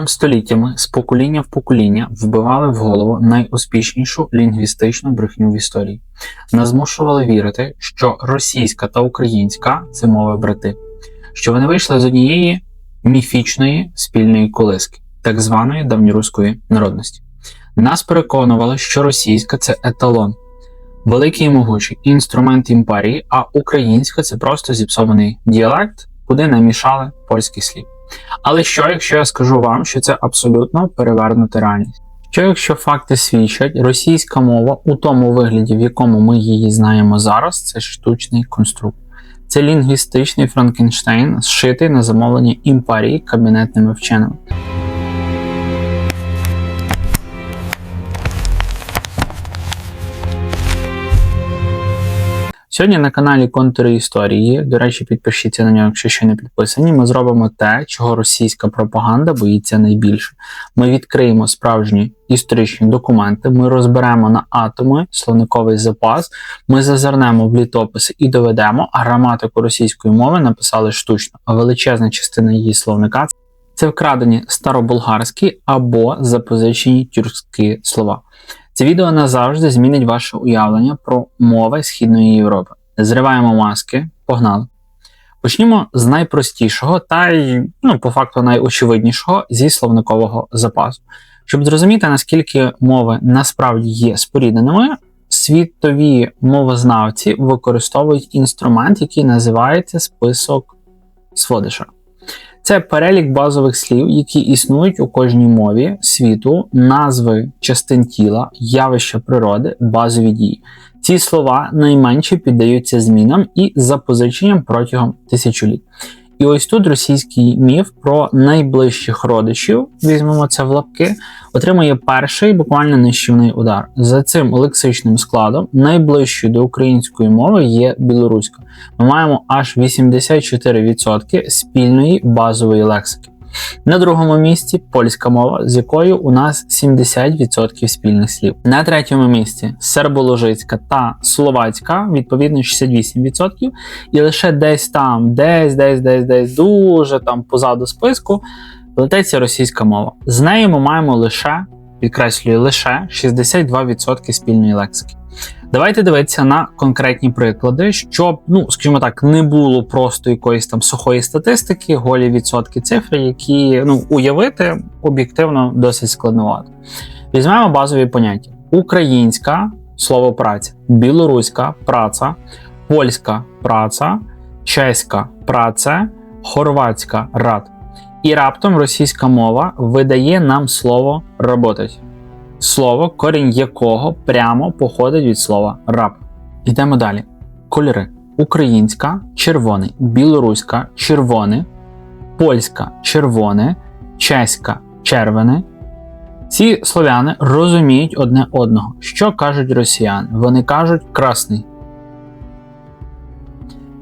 Нам століттями з покоління в покоління вбивали в голову найуспішнішу лінгвістичну брехню в історії. Нас змушували вірити, що російська та українська – це мови-брати, що вони вийшли з однієї міфічної спільної колиски, так званої давньоруської народності. Нас переконували, що російська – це еталон, великий і могучий інструмент імперії, а українська – це просто зіпсований діалект, куди намішали польських слів. Але що, якщо я скажу вам, що це абсолютно перевернута реальність? Що, якщо факти свідчать, російська мова у тому вигляді, в якому ми її знаємо зараз, це штучний конструкт. Це лінгвістичний Франкенштейн, зшитий на замовлення імперії кабінетними вченими. Сьогодні на каналі Контури історії, до речі, підпишіться на нього, якщо ще не підписані, ми зробимо те, чого російська пропаганда боїться найбільше. Ми відкриємо справжні історичні документи, ми розберемо на атоми словниковий запас, ми зазирнемо в літописи і доведемо, а граматику російської мови написали штучно, а величезна частина її словника – це вкрадені старобулгарські або запозичені тюркські слова. Це відео назавжди змінить ваше уявлення про мови Східної Європи. Зриваємо маски, погнали. Почнімо з найпростішого та й, по факту найочевиднішого зі словникового запасу. Щоб зрозуміти, наскільки мови насправді є спорідненими, світові мовознавці використовують інструмент, який називається список Сводиша. Це перелік базових слів, які існують у кожній мові світу, назви частин тіла, явища природи, базові дії. Ці слова найменше піддаються змінам і запозиченням протягом тисячоліть. І ось тут російський міф про найближчих родичів, візьмемо це в лапки, отримує перший буквально нищівний удар. За цим лексичним складом найближчою до української мови є білоруська. Ми маємо аж 84% спільної базової лексики. На другому місці польська мова, з якою у нас 70% спільних слів. На третьому місці серболожицька та словацька, відповідно 68%. І лише десь там, десь дуже там позаду списку плететься російська мова. З нею ми маємо лише, підкреслюю, лише 62% спільної лексики. Давайте дивитися на конкретні приклади, щоб, скажімо так, не було просто якоїсь там сухої статистики, голі відсотки цифри, які, уявити об'єктивно досить складновато. Візьмемо базові поняття. Українська – слово праця, білоруська – праця, польська – праця, чеська – праця, хорватська – рад. І раптом російська мова видає нам слово «работать». Слово, корінь якого прямо походить від слова «раб». Йдемо далі. Кольори. Українська – червоний, білоруська – червоне, польська – червоне, чеська – червоне. Ці слов'яни розуміють одне одного. Що кажуть росіяни? Вони кажуть «красний».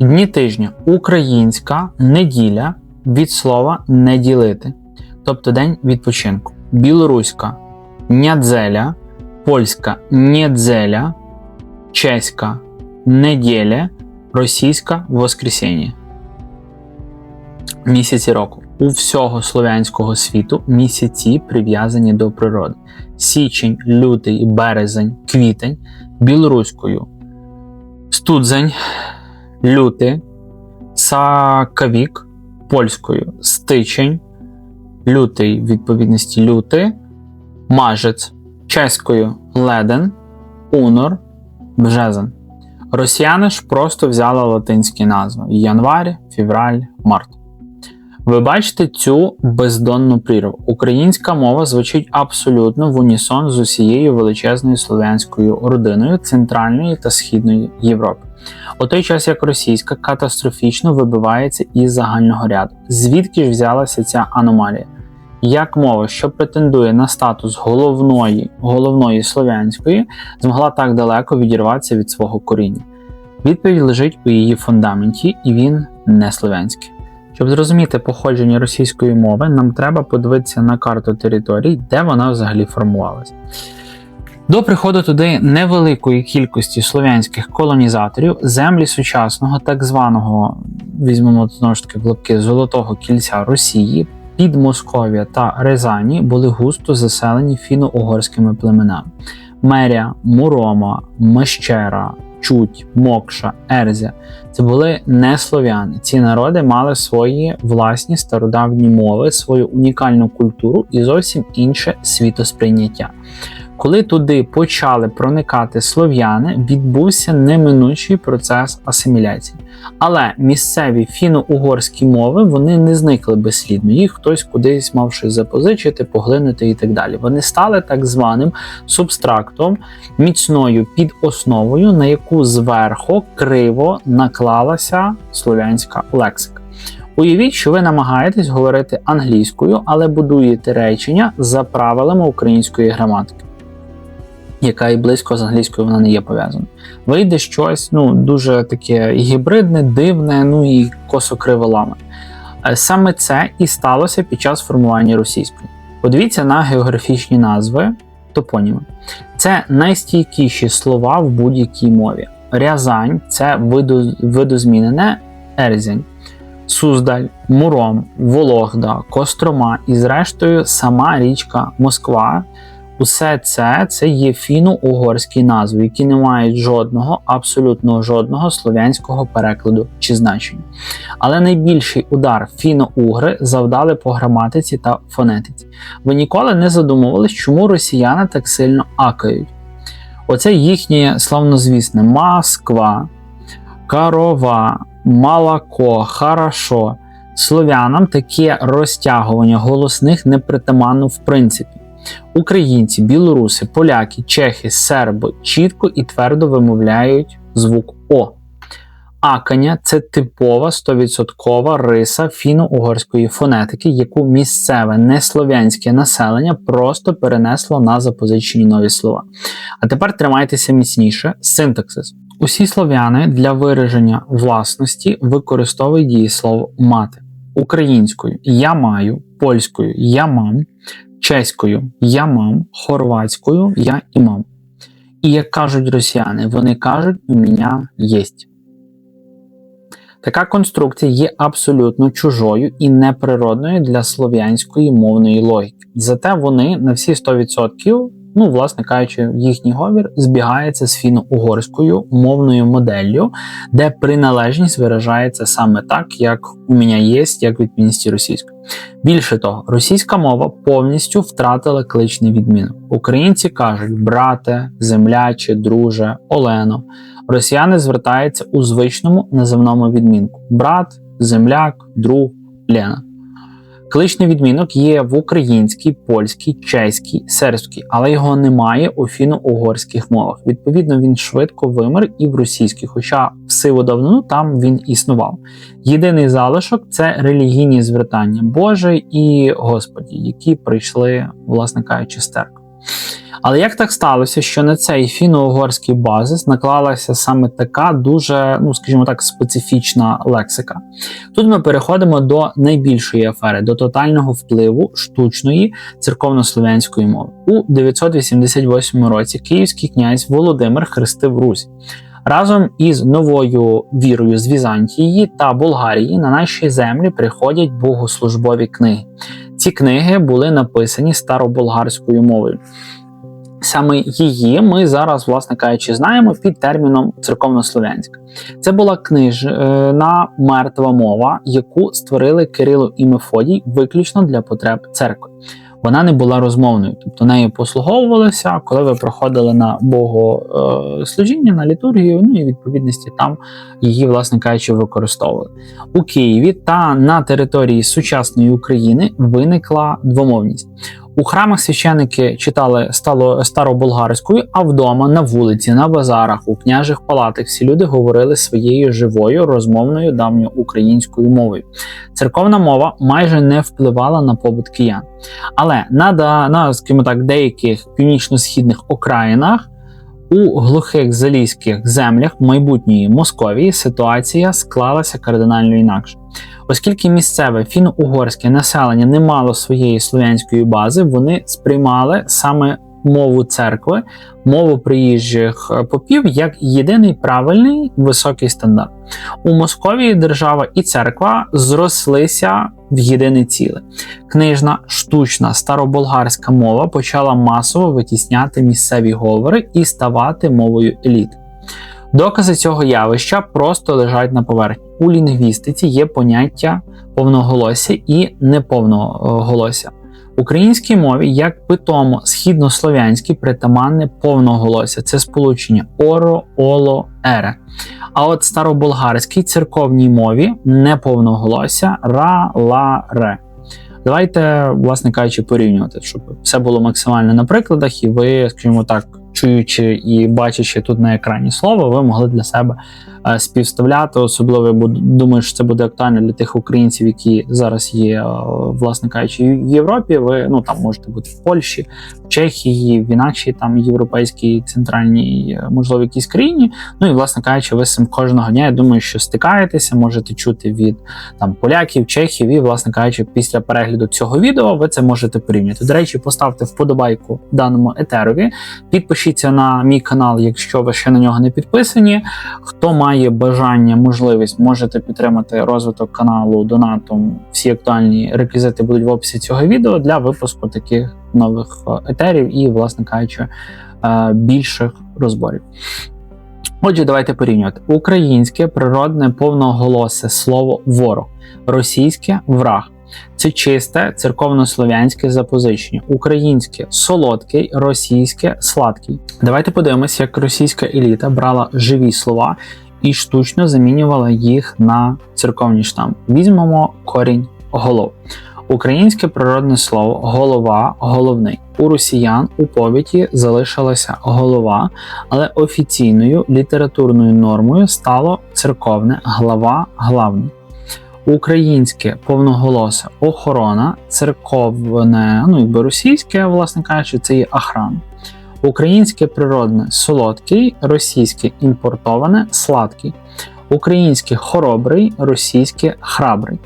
Дні тижня. Українська – неділя від слова «не ділити», тобто день відпочинку. Білоруська – нядзеля, польська – недзеля, чеська – неділя, російська – воскресіння. Місяці року. У всього слов'янського світу місяці прив'язані до природи. Січень, лютий, березень, квітень, білоруською студзень, лютий, сакавік, польською стичень, лютий, відповідності лютий, мажець, чеською леден, унор, бжезен. Росіяни ж просто взяли латинські назви – январь, февраль, март. Ви бачите цю бездонну прірву. Українська мова звучить абсолютно в унісон з усією величезною слов'янською родиною Центральної та Східної Європи. У той час як російська катастрофічно вибивається із загального ряду. Звідки ж взялася ця аномалія? Як мова, що претендує на статус головної слов'янської, змогла так далеко відірватися від свого коріння? Відповідь лежить у її фундаменті, і він не слов'янський. Щоб зрозуміти походження російської мови, нам треба подивитися на карту територій, де вона взагалі формувалася. До приходу туди невеликої кількості слов'янських колонізаторів землі сучасного так званого, візьмемо знову ж таки в лапки, Золотого кільця Росії, Підмосков'я та Рязані були густо заселені фіно-угорськими племенами. Меря, Мурома, Мещера, Чуть, Мокша, Ерзя – це були не слов'яни. Ці народи мали свої власні стародавні мови, свою унікальну культуру і зовсім інше світосприйняття. Коли туди почали проникати слов'яни, відбувся неминучий процес асиміляції. Але місцеві фіно-угорські мови, вони не зникли безслідно. Їх хтось кудись мав щось запозичити, поглинути і так далі. Вони стали так званим субстрактом, міцною підосновою, на яку зверху криво наклалася слов'янська лексика. Уявіть, що ви намагаєтесь говорити англійською, але будуєте речення за правилами української граматики, яка і близько з англійською вона не є пов'язана. Вийде щось дуже таке гібридне, дивне, і косо-криволаме. Саме це і сталося під час формування російської. Подивіться на географічні назви, топоніми. Це найстійкіші слова в будь-якій мові. Рязань – це видозмінене Ерзянь. Суздаль, Муром, Вологда, Кострома і зрештою сама річка Москва – усе це є фіно-угорські назви, які не мають жодного, абсолютно жодного слов'янського перекладу чи значення. Але найбільший удар фіно-угри завдали по граматиці та фонетиці. Ви ніколи не задумувались, чому росіяни так сильно акають? Оце їхнє славнозвісне Москва, Корова, молоко, хорошо. Слов'янам таке розтягування голосних непритаманно в принципі. Українці, білоруси, поляки, чехи, серби чітко і твердо вимовляють звук О. Акання – це типова 100% риса фіно-угорської фонетики, яку місцеве неслов'янське населення просто перенесло на запозичені нові слова. А тепер тримайтеся міцніше. Синтаксис. Усі слов'яни для вираження власності використовують дієслово мати. Українською «я маю», польською «я мам», чеською «я мам», хорватською «я імам». І як кажуть росіяни, вони кажуть «у мене єсть». Така конструкція є абсолютно чужою і неприродною для слов'янської мовної логіки. Зате вони на всі 100%, власне кажучи, їхній говір збігається з фіно-угорською мовною моделлю, де приналежність виражається саме так, як «у мене єсть», як в відмінності російської. Більше того, російська мова повністю втратила кличний відмінок. Українці кажуть «брате», «земляче», «друже», «олено». Росіяни звертаються у звичному називному відмінку брат, земляк, друг, Лена. Кличний відмінок є в українській, польській, чеській, сербській, але його немає у фіно-угорських мовах. Відповідно, він швидко вимер і в російській, хоча в сиву давнину там він існував. Єдиний залишок – це релігійні звертання Боже і Господі, які прийшли, власне кажучи, з церкви. Але як так сталося, що на цей фіно-угорський базис наклалася саме така дуже, скажімо так, специфічна лексика? Тут ми переходимо до найбільшої афери, до тотального впливу штучної церковнослов'янської мови. У 988 році київський князь Володимир хрестив Русь. Разом із новою вірою з Візантії та Болгарії на наші землі приходять богослужбові книги. Ці книги були написані староболгарською мовою. Саме її ми зараз, власне кажучи, знаємо під терміном церковнослов'янська. Це була книжна мертва мова, яку створили Кирило і Мефодій виключно для потреб церкви. Вона не була розмовною, тобто нею послуговувалися, коли ви проходили на богослужіння, на літургію, і відповідності там її, власне кажучи, використовували. У Києві та на території сучасної України виникла двомовність. У храмах священники читали староболгарською, а вдома, на вулиці, на базарах, у княжих палатах всі люди говорили своєю живою, розмовною давньоукраїнською мовою. Церковна мова майже не впливала на побут киян. Але на скажімо так, деяких північно-східних окраїнах, у глухих залізьких землях майбутньої Московії ситуація склалася кардинально інакше. Оскільки місцеве фіно-угорське населення не мало своєї слов'янської бази, вони сприймали саме мову церкви, мову приїжджих попів як єдиний правильний високий стандарт. У Московії держава і церква зрослися в єдине ціле. Книжна, штучна, староболгарська мова почала масово витісняти місцеві говори і ставати мовою еліт. Докази цього явища просто лежать на поверхні. У лінгвістиці є поняття повноголосся і неповноголосся. Українській мові, як питомо східнослов'янській, притаманне повноголосся – це сполучення оро, оло, ере. А от староболгарській церковній мові неповноголосся ра, ла, ре. Давайте, власне кажучи, порівнювати, щоб все було максимально на прикладах, і ви, скажімо так, чуючи і бачачи тут на екрані слово, ви могли для себе співставляти. Особливо, я думаю, що це буде актуально для тих українців, які зараз є, власне кажучи, в Європі. Ви там можете бути в Польщі, в Чехії, в інакшій там європейській, центральній, можливо, якійсь країні. І, власне кажучи, ви з цим кожного дня, я думаю, що стикаєтеся, можете чути від поляків, чехів, і, власне кажучи, після перегляду цього відео ви це можете порівняти. До речі, поставте вподобайку даному етерові, підпишіться на мій канал, якщо ви ще на нього не підписані. Хто має бажання, можливість, можете підтримати розвиток каналу донатом. Всі актуальні реквізити будуть в описі цього відео для випуску таких нових етерів і, власне кажучи, більших розборів. Отже, давайте порівнювати. Українське природне повноголосе слово ворог, російське враг. Це чисте церковнослов'янське запозичення. Українське солодкий, російське сладкий. Давайте подивимося, як російська еліта брала живі слова і штучно замінювала їх на церковні штампи. Візьмемо корінь голов. Українське природне слово голова, головний. У росіян у повіті залишилася голова, але офіційною літературною нормою стало церковне глава, главний. Українське повноголосе охорона, церковне, російське, власне кажучи, це є охрана. Українське природне солодкий, російське імпортоване сладкий. Українське хоробрий, російське храбрий.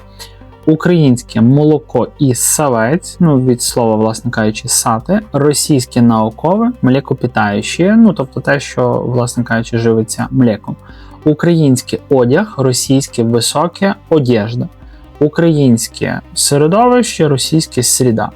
Українське молоко і савець, від слова, власне кажучи, сати, російське наукове, млекопитаюче, тобто те, що, власне кажучи, живиться млеком. Українське одяг, російське високе одежда. Українське середовище, російське среда.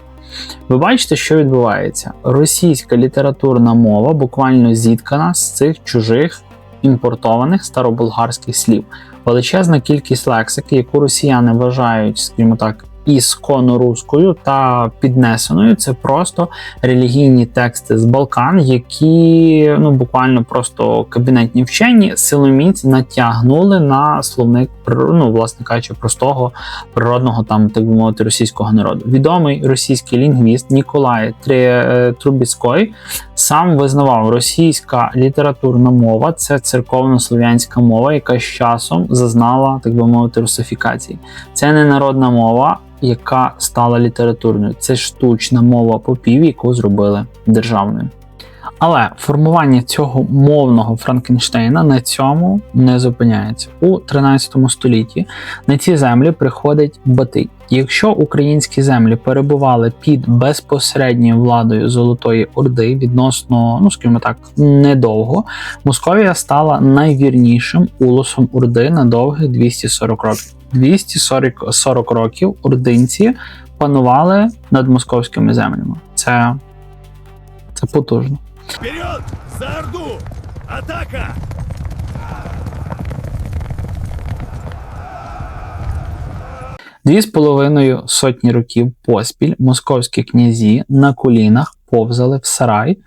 Ви бачите, що відбувається? Російська літературна мова буквально зіткана з цих чужих імпортованих староболгарських слів. Величезна кількість лексики, яку росіяни вважають, скажімо так, ісконно-руською та піднесеною, це просто релігійні тексти з Балкан, які буквально просто кабінетні вчені силоміць натягнули на словник, власне кажучи, простого природного, так би мовити, російського народу. Відомий російський лінгвіст Ніколай Трубецький сам визнавав, російська літературна мова – це церковно-слов'янська мова, яка з часом зазнала, так би мовити, русифікації. Це не народна мова, яка стала літературною. Це штучна мова попів, яку зробили державною. Але формування цього мовного Франкенштейна на цьому не зупиняється. У 13 столітті на ці землі приходить Батий. Якщо українські землі перебували під безпосередньою владою Золотої Орди відносно, скажімо так, недовго, Московія стала найвірнішим улусом Орди на довгих 240 років. 240 років ординці панували над московськими землями. Це потужно. Вперед! За Орду! Атака! Дві з половиною сотні років поспіль московські князі на колінах повзали в сарай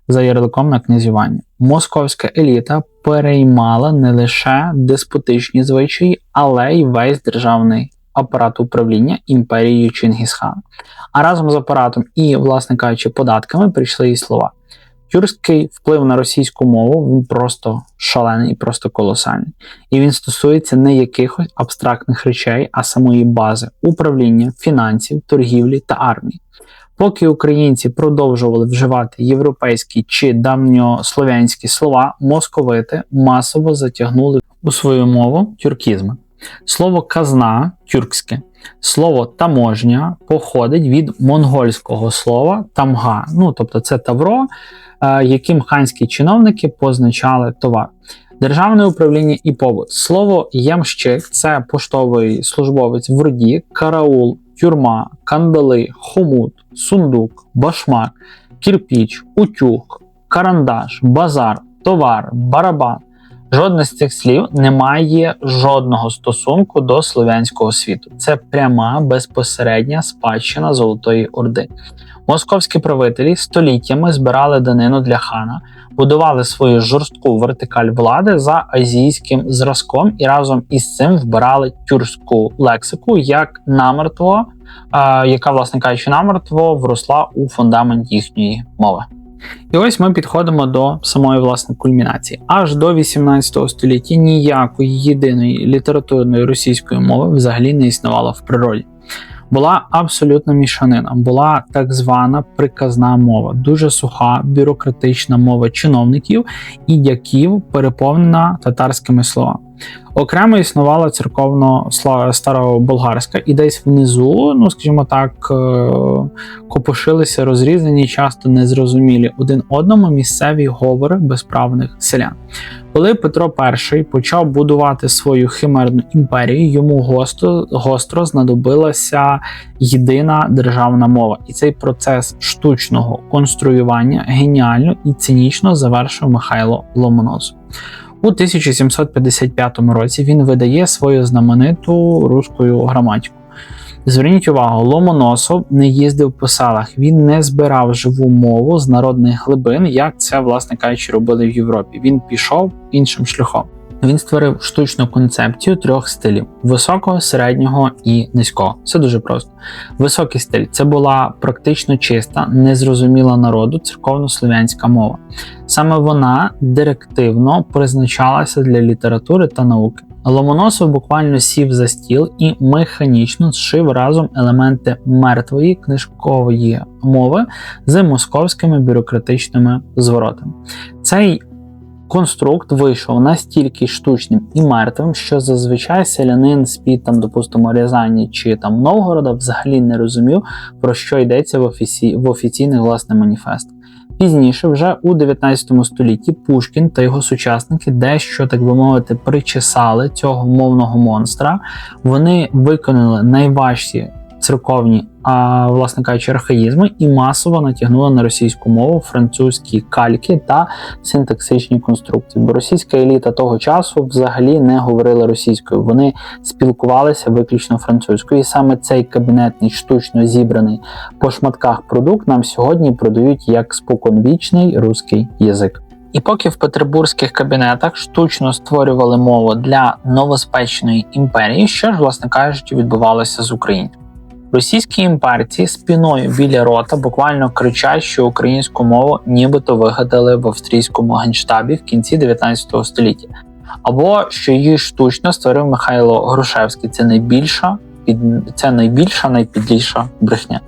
за ярликом на князювання. Московська еліта переймала не лише деспотичні звичаї, але й весь державний апарат управління імперією Чингісхана. А разом з апаратом і, власне кажучи, податками прийшли і слова. Тюркський вплив на російську мову, він просто шалений і просто колосальний. І він стосується не якихось абстрактних речей, а самої бази управління, фінансів, торгівлі та армії. Поки українці продовжували вживати європейські чи давньослов'янські слова, московити масово затягнули у свою мову тюркізми. Слово «казна» – тюркське. Слово «таможня» походить від монгольського слова «тамга», тобто це тавро, яким ханські чиновники позначали товар. Державне управління і побут. Слово ямщик – це поштовий службовець в руді, караул, тюрма, кандали, хомут, сундук, башмак, кірпіч, утюг, карандаш, базар, товар, барабан. Жодне з цих слів не має жодного стосунку до слов'янського світу. Це пряма, безпосередня спадщина Золотої Орди. Московські правителі століттями збирали данину для хана, будували свою жорстку вертикаль влади за азійським зразком і разом із цим вбирали тюркську лексику як намертво, яка, власне кажучи, намертво вросла у фундамент їхньої мови. І ось ми підходимо до самої, власне, кульмінації. Аж до 18 століття ніякої єдиної літературної російської мови взагалі не існувало в природі. Була абсолютна мішанина, була так звана приказна мова, дуже суха, бюрократична мова чиновників і дяків, переповнена татарськими словами. Окремо існувала церковно-староболгарська, і десь внизу, скажімо так, копошилися розрізані, часто незрозумілі один одному місцеві говори безправних селян. Коли Петро І почав будувати свою химерну імперію, йому гостро знадобилася єдина державна мова. І цей процес штучного конструювання геніально і цинічно завершив Михайло Ломоносов. У 1755 році він видає свою знамениту руську граматику. Зверніть увагу, Ломоносов не їздив по селах, він не збирав живу мову з народних глибин, як це, власне кажучи, робили в Європі. Він пішов іншим шляхом. Він створив штучну концепцію трьох стилів – високого, середнього і низького. Це дуже просто. Високий стиль – це була практично чиста, незрозуміла народу церковно-слов'янська мова. Саме вона директивно призначалася для літератури та науки. Ломоносов буквально сів за стіл і механічно зшив разом елементи мертвої книжкової мови з московськими бюрократичними зворотами. Цей конструкт вийшов настільки штучним і мертвим, що зазвичай селянин з-під, допустимо, Рязані чи Новгорода взагалі не розумів, про що йдеться в офіційних, власне, маніфестах. Пізніше, вже у 19 столітті, Пушкін та його сучасники дещо, так би мовити, причесали цього мовного монстра. Вони виконали найважчі церковні, власне кажучи, архаїзми і масово натягнули на російську мову французькі кальки та синтаксичні конструкції. Бо російська еліта того часу взагалі не говорила російською, вони спілкувалися виключно французькою. І саме цей кабінетний, штучно зібраний по шматках продукт нам сьогодні продають як споконвічний русський язик. І поки в петербурзьких кабінетах штучно створювали мову для новоспеченої імперії, що ж, власне кажучи, відбувалося з українською. Російські імперці спіною біля рота буквально кричать, що українську мову нібито вигадали в австрійському генштабі в кінці 19 століття. Або що її штучно створив Михайло Грушевський. Це найбільша, найпідліша брехня.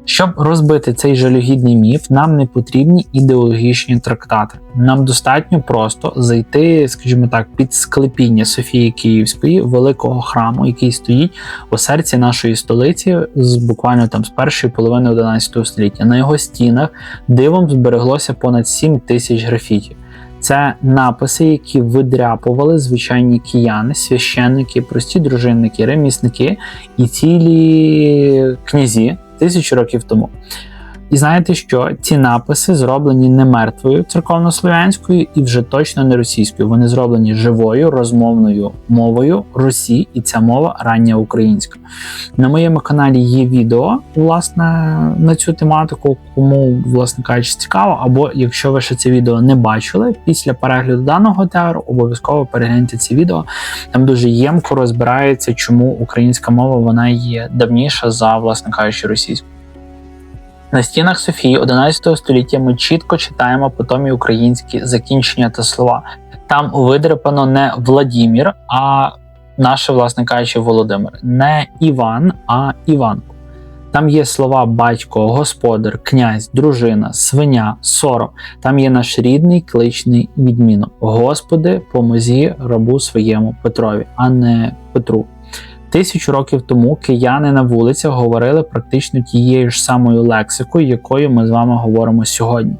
Щоб розбити цей жалюгідний міф, нам не потрібні ідеологічні трактати. Нам достатньо просто зайти, скажімо так, під склепіння Софії Київської, великого храму, який стоїть у серці нашої столиці буквально з першої половини 11 століття. На його стінах дивом збереглося понад 7 тисяч графіті. Це написи, які видряпували звичайні кияни, священники, прості дружинники, ремісники і цілі князі 1000 років тому. І знаєте що? Ці написи зроблені не мертвою церковно-слов'янською і вже точно не російською. Вони зроблені живою, розмовною мовою Русі, і ця мова рання українська. На моєму каналі є відео, власне, на цю тематику, кому, власне кажучи, цікаво, або якщо ви ще це відео не бачили, після перегляду даного теору обов'язково перегляньте ці відео. Там дуже ємко розбирається, чому українська мова вона є давніша за, власне кажучи, російську. На стінах Софії 11 століття ми чітко читаємо питомі українські закінчення та слова. Там видряпано не Владімір, а наше, власне кажучи, Володимир. Не Іван, а Іванко. Там є слова батько, господар, князь, дружина, свиня, сором. Там є наш рідний кличний відмінок. Господи, помозі рабу своєму Петрові, а не Петру. 1000 років тому кияни на вулицях говорили практично тією ж самою лексикою, якою ми з вами говоримо сьогодні.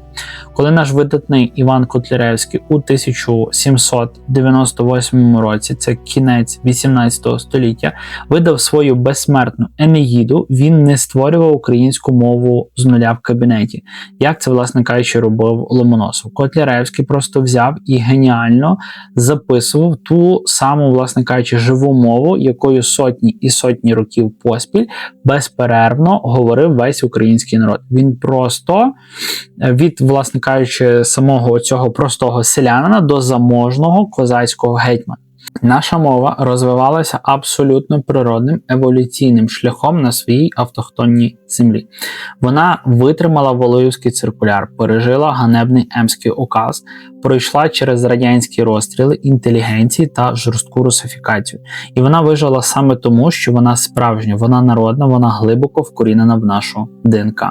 Коли наш видатний Іван Котляревський у 1798 році, це кінець 18 століття, видав свою безсмертну Енеїду, він не створював українську мову з нуля в кабінеті, як це, власне кажучи, робив Ломоносов. Котляревський просто взяв і геніально записував ту саму, власне кажучи, живу мову, якою сотні і сотні років поспіль безперервно говорив весь український народ. Він просто від, власне кажучи, самого цього простого селянина до заможного козацького гетьмана. Наша мова розвивалася абсолютно природним еволюційним шляхом на своїй автохтонній землі. Вона витримала Валуївський циркуляр, пережила ганебний Емський указ, пройшла через радянські розстріли, інтелігенції та жорстку русифікацію. І вона вижила саме тому, що вона справжня, вона народна, вона глибоко вкорінена в нашу ДНК.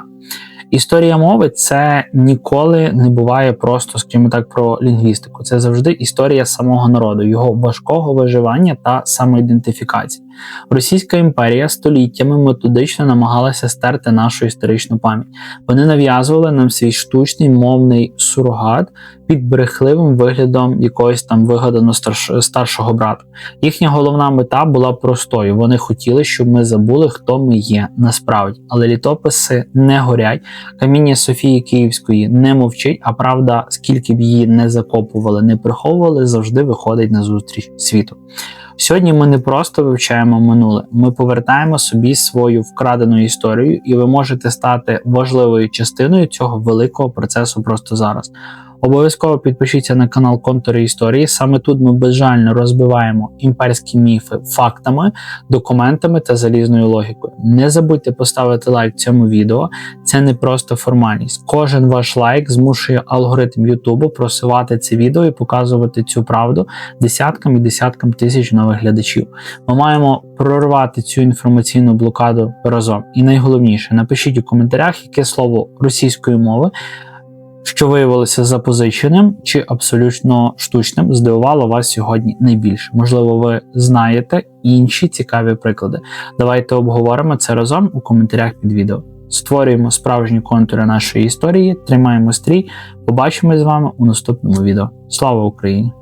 Історія мови – це ніколи не буває просто, скажімо так, про лінгвістику. Це завжди історія самого народу, його важкого виживання та самоідентифікації. Російська імперія століттями методично намагалася стерти нашу історичну пам'ять. Вони нав'язували нам свій штучний мовний сурогат під брехливим виглядом якогось там вигаданого старшого брата. Їхня головна мета була простою. Вони хотіли, щоб ми забули, хто ми є насправді. Але літописи не горять, каміння Софії Київської не мовчить, а правда, скільки б її не закопували, не приховували, завжди виходить назустріч світу. Сьогодні ми не просто вивчаємо минуле, ми повертаємо собі свою вкрадену історію, і ви можете стати важливою частиною цього великого процесу просто зараз. Обов'язково підпишіться на канал Контури історії. Саме тут ми безжально розбиваємо імперські міфи фактами, документами та залізною логікою. Не забудьте поставити лайк цьому відео. Це не просто формальність. Кожен ваш лайк змушує алгоритм Ютубу просувати це відео і показувати цю правду десяткам і десяткам тисяч нових глядачів. Ми маємо прорвати цю інформаційну блокаду разом. І найголовніше, напишіть у коментарях, яке слово російської мови, що виявилося запозиченим чи абсолютно штучним, здивувало вас сьогодні найбільше. Можливо, ви знаєте інші цікаві приклади. Давайте обговоримо це разом у коментарях під відео. Створюємо справжні контури нашої історії, тримаємо стрій. Побачимось з вами у наступному відео. Слава Україні!